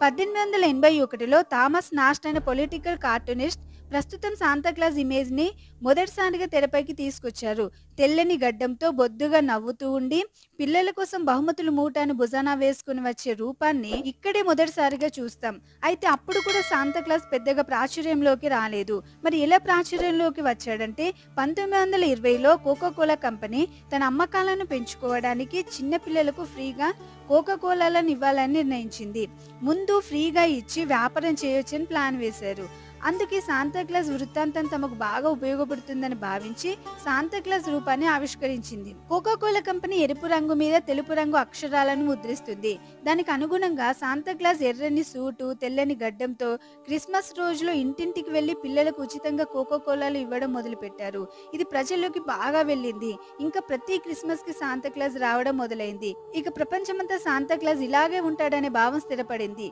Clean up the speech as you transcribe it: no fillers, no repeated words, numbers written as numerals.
1881లో Thomas నాస్ట్ అనే political cartoonist ప్రస్తుతం Santa Claus ఇమేజ్‌ని మొదటిసారిగా తెరపైకి తీసుకొచ్చారు. తెల్లని గడ్డంతో బొద్దుగా నవ్వుతూ ఉండి, పిల్లల కోసం బహుమతుల మూటను భుజాన వేసుకొని వచ్చే రూపాన్ని ఇక్కడే మొదటిసారిగా చూస్తాం. అయితే అప్పుడు కూడా శాంతాక్లాస్ పెద్దగా ప్రాచుర్యంలోకి రాలేదు. మరి ఎలా ప్రాచుర్యంలోకి వచ్చాడంటే 1920లో కోకా కోలా కంపెనీ తన అమ్మకాలను పెంచుకోవడానికి చిన్న పిల్లలకు ఫ్రీగా కోకా కోలాలను ఇవ్వాలని నిర్ణయించింది. ముందు ఫ్రీగా ఇచ్చి వ్యాపారం చేయొచ్చని ప్లాన్ వేశారు. అందుకే శాంతాక్లాస్ వృత్తాంతం తమకు బాగా ఉపయోగపడుతుందని భావించి శాంతాక్లాస్ రూపాన్ని ఆవిష్కరించింది. కోకా కోలా కంపెనీ ఎరుపు రంగు మీద తెలుపు రంగు అక్షరాలను ముద్రిస్తుంది. దానికి అనుగుణంగా శాంతాక్లాస్ ఎర్రని సూటు, తెల్లని గడ్డంతో క్రిస్మస్ రోజులో ఇంటింటికి వెళ్లి పిల్లలకు ఉచితంగా కోకా కోలాలు ఇవ్వడం మొదలుపెట్టారు. ఇది ప్రజల్లోకి బాగా వెళ్ళింది. ఇంకా ప్రతి క్రిస్మస్ కి శాంతాక్లాస్ రావడం మొదలైంది. ఇక ప్రపంచమంతా శాంతాక్లాస్ ఇలాగే ఉంటాడనే భావం స్థిరపడింది.